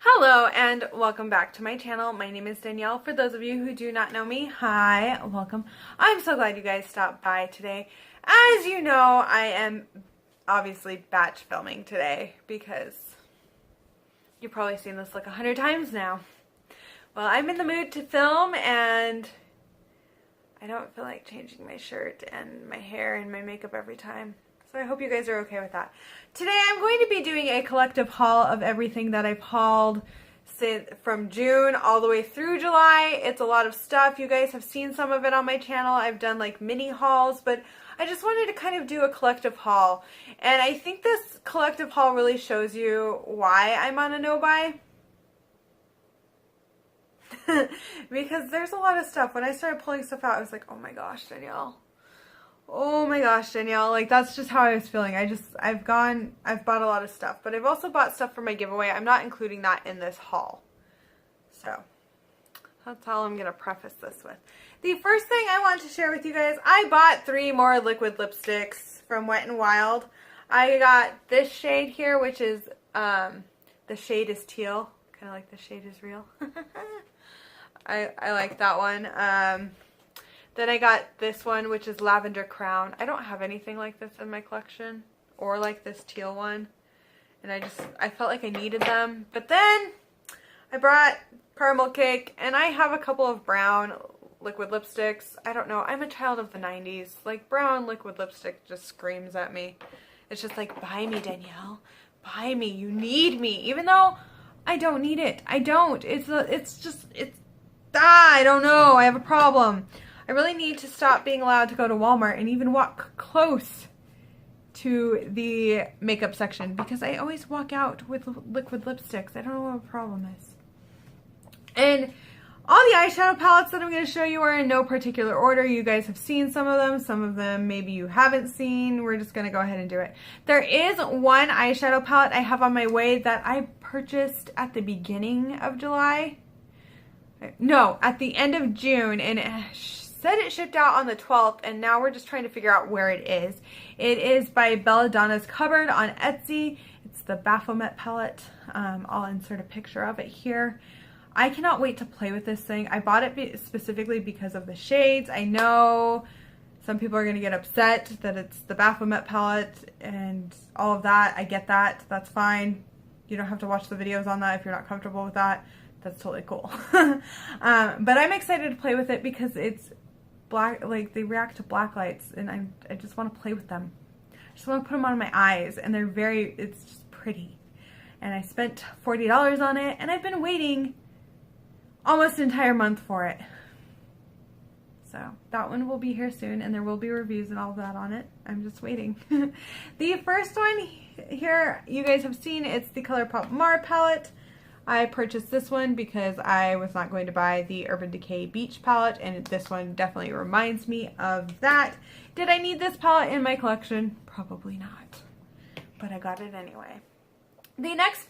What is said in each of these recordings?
Hello and welcome back to my channel. My name is Danielle. For those of you who do not know me, hi, welcome. I'm so glad you guys stopped by today. As you know, I am obviously batch filming today because you've probably seen this like 100 times now. Well, I'm in the mood to film and I don't feel like changing my shirt and my hair and my makeup every time. So I hope you guys are okay with that. Today I'm going to be doing a collective haul of everything that I've hauled from June all the way through July. It's a lot of stuff. You guys have seen some of it on my channel. I've done like mini hauls, but I just wanted to kind of do a collective haul. And I think this collective haul really shows you why I'm on a no-buy. Because there's a lot of stuff. When I started pulling stuff out, I was like, oh my gosh, Danielle. Oh my gosh, Danielle, like that's just how I was feeling. I've bought a lot of stuff, but I've also bought stuff for my giveaway. I'm not including that in this haul. So that's all I'm going to preface this with. The first thing I want to share with you guys, I bought 3 more liquid lipsticks from Wet n Wild. I got this shade here, which is, the shade is teal, kind of like the shade is real. I like that one. Then I got this one, which is Lavender Crown. I don't have anything like this in my collection, or like this teal one. And I felt like I needed them. But then I brought Caramel Cake, and I have a couple of brown liquid lipsticks. I don't know, I'm a child of the 90s. Like, brown liquid lipstick just screams at me. It's just like, buy me, Danielle. Buy me, you need me. Even though I don't need it. I don't. I don't know, I have a problem. I really need to stop being allowed to go to Walmart and even walk close to the makeup section because I always walk out with liquid lipsticks. I don't know what the problem is. And all the eyeshadow palettes that I'm going to show you are in no particular order. You guys have seen some of them maybe you haven't seen. We're just going to go ahead and do it. There is one eyeshadow palette I have on my way that I purchased at the beginning of July. No, at the end of June, and it said it shipped out on the 12th, and now we're just trying to figure out where it is. It is by Belladonna's Cupboard on Etsy. It's the Baphomet palette. I'll insert a picture of it here. I cannot wait to play with this thing. I bought it specifically because of the shades. I know some people are going to get upset that it's the Baphomet palette and all of that. I get that. That's fine. You don't have to watch the videos on that if you're not comfortable with that. That's totally cool. But I'm excited to play with it because it's black, like they react to black lights, and I just want to play with them. I just want to put them on my eyes, and it's just pretty. And I spent $40 on it, and I've been waiting almost an entire month for it. So that one will be here soon, and there will be reviews and all of that on it. I'm just waiting. The first one here, you guys have seen, it's the ColourPop Mar palette. I purchased this one because I was not going to buy the Urban Decay Beach palette, and this one definitely reminds me of that. Did I need this palette in my collection? Probably not, but I got it anyway. The next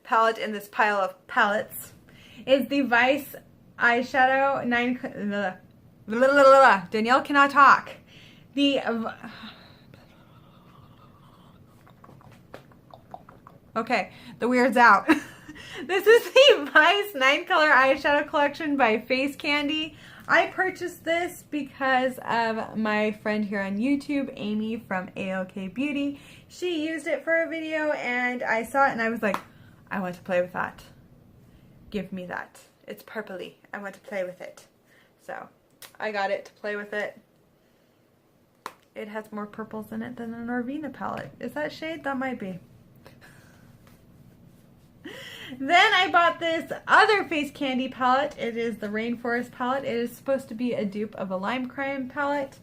palette in this pile of palettes is the Vice eyeshadow Danielle cannot talk. Okay, the weird's out. This is the Vice 9-color eyeshadow collection by Face Candy. I purchased this because of my friend here on YouTube, Amy from AOK Beauty. She used it for a video and I saw it and I was like, I want to play with that. Give me that. It's purpley. I want to play with it. So I got it to play with it. It has more purples in it than the Norvina palette. Is that shade? That might be. Then I bought this other Face Candy palette. It is the Rainforest palette. It is supposed to be a dupe of a Lime Crime palette.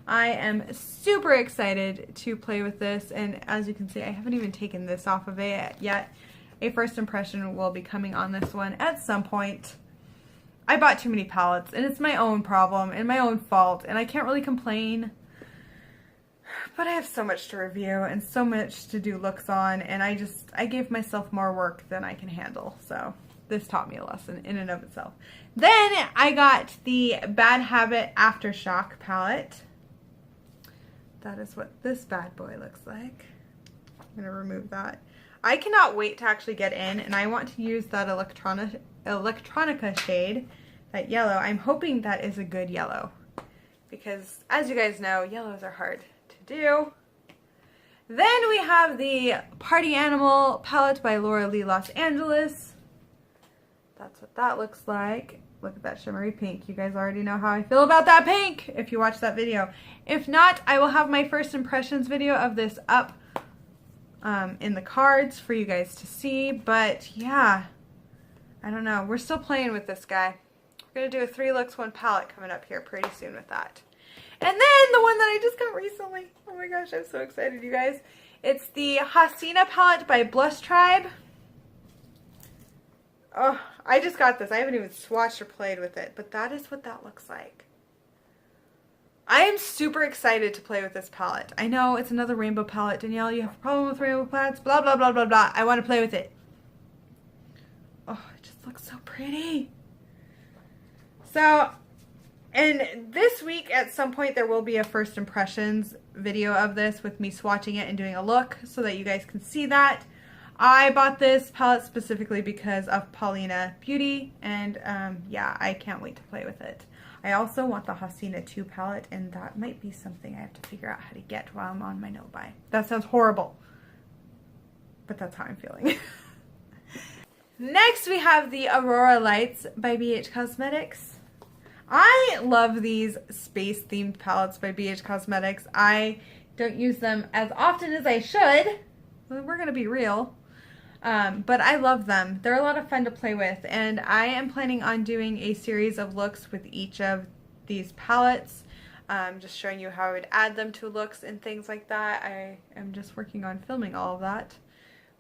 I am super excited to play with this, and as you can see, I haven't even taken this off of it yet. A first impression will be coming on this one at some point. I bought too many palettes, and it's my own problem and my own fault, and I can't really complain. But I have so much to review and so much to do looks on, and I gave myself more work than I can handle. So this taught me a lesson in and of itself. Then I got the Bad Habit Aftershock palette. That is what this bad boy looks like. I'm going to remove that. I cannot wait to actually get in, and I want to use that Electronica shade, that yellow. I'm hoping that is a good yellow, because as you guys know, yellows are hard to do. Then we have the Party Animal palette by Laura Lee Los Angeles. That's what that looks like. Look at that shimmery pink. You guys already know how I feel about that pink if you watch that video. If not, I will have my first impressions video of this up in the cards for you guys to see. But yeah, I don't know. We're still playing with this guy. We're going to do a 3 looks 1 palette coming up here pretty soon with that. And then the one that I just got recently. Oh my gosh, I'm so excited, you guys. It's the Hasina palette by Blush Tribe. Oh, I just got this. I haven't even swatched or played with it, but that is what that looks like. I am super excited to play with this palette. I know it's another rainbow palette. Danielle, you have a problem with rainbow palettes? Blah, blah, blah, blah, blah. I want to play with it. Oh, it just looks so pretty. So, and this week at some point there will be a first impressions video of this with me swatching it and doing a look so that you guys can see that. I bought this palette specifically because of Paulina Beauty, and yeah, I can't wait to play with it. I also want the Hasina 2 palette, and that might be something I have to figure out how to get while I'm on my no-buy. That sounds horrible, but that's how I'm feeling. Next, we have the Aurora Lights by BH Cosmetics. I love these space-themed palettes by BH Cosmetics. I don't use them as often as I should. Well, we're going to be real. But I love them. They're a lot of fun to play with, and I am planning on doing a series of looks with each of these palettes, just showing you how I would add them to looks and things like that. I am just working on filming all of that.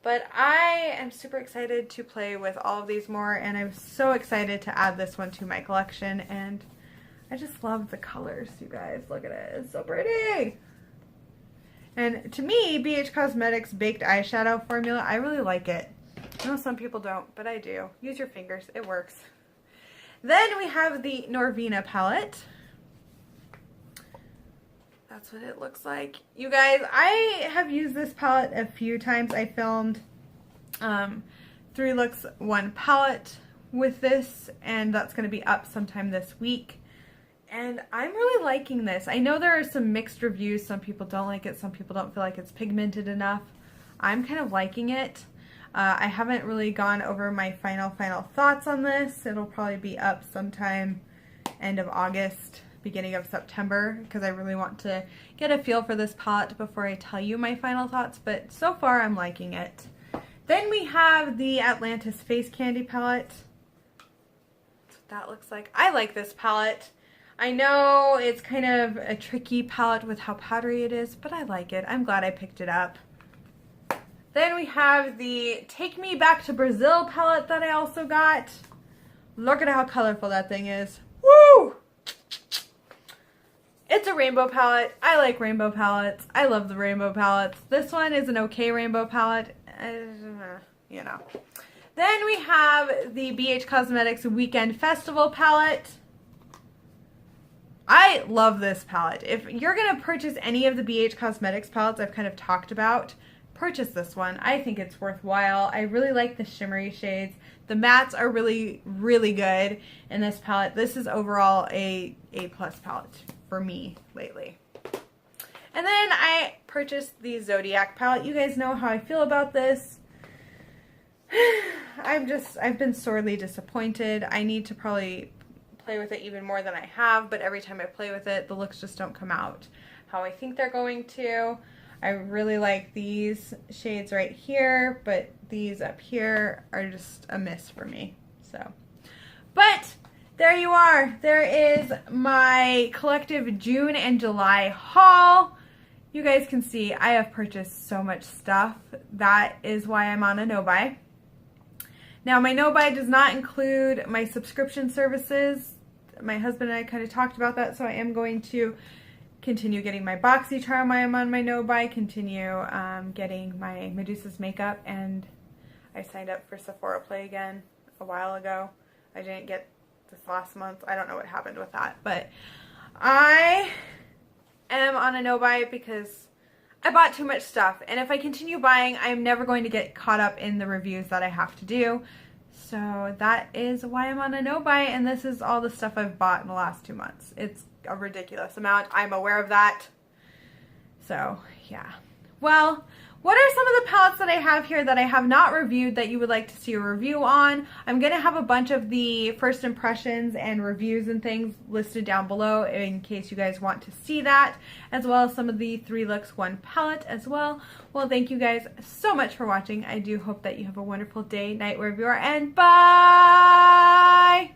But I am super excited to play with all of these more, and I'm so excited to add this one to my collection, and I just love the colors, you guys. Look at it. It's so pretty! And to me, BH Cosmetics Baked Eyeshadow Formula, I really like it. I know some people don't, but I do. Use your fingers. It works. Then we have the Norvina palette. That's what it looks like. You guys, I have used this palette a few times. I filmed 3 looks 1 palette with this, and that's going to be up sometime this week. And I'm really liking this. I know there are some mixed reviews. Some people don't like it. Some people don't feel like it's pigmented enough. I'm kind of liking it. I haven't really gone over my final thoughts on this. It'll probably be up sometime end of August, beginning of September, because I really want to get a feel for this palette before I tell you my final thoughts. But so far, I'm liking it. Then we have the Atlantis Face Candy palette. That's what that looks like. I like this palette. I know it's kind of a tricky palette with how powdery it is, but I like it. I'm glad I picked it up. Then we have the Take Me Back to Brazil palette that I also got. Look at how colorful that thing is. Woo! It's a rainbow palette. I like rainbow palettes. I love the rainbow palettes. This one is an okay rainbow palette. You know. Then we have the BH Cosmetics Weekend Festival palette. I love this palette. If you're going to purchase any of the BH Cosmetics palettes I've kind of talked about, purchase this one. I think it's worthwhile. I really like the shimmery shades. The mattes are really, really good in this palette. This is overall a A+ palette for me lately. And then I purchased the Zodiac palette. You guys know how I feel about this. I've been sorely disappointed. I need to probably play with it even more than I have, but every time I play with it, the looks just don't come out how I think they're going to. I really like these shades right here, but these up here are just a miss for me. So, but there you are. There is my collective June and July haul. You guys can see I have purchased so much stuff. That is why I'm on a no-buy. Now, my no-buy does not include my subscription services. My husband and I kind of talked about that, so I am going to continue getting my BoxyCharm while I'm on my no-buy, continue getting my Medusa's makeup, and I signed up for Sephora Play again a while ago. I didn't get this last month. I don't know what happened with that, but I am on a no-buy because I bought too much stuff, and if I continue buying, I am never going to get caught up in the reviews that I have to do. So that is why I'm on a no buy, and this is all the stuff I've bought in the last 2 months. It's a ridiculous amount. I'm aware of that. So, yeah. Well, what are some of the palettes that I have here that I have not reviewed that you would like to see a review on? I'm going to have a bunch of the first impressions and reviews and things listed down below in case you guys want to see that, as well as some of the 3 looks 1 palette as well. Well, thank you guys so much for watching. I do hope that you have a wonderful day, night, wherever you are, and bye!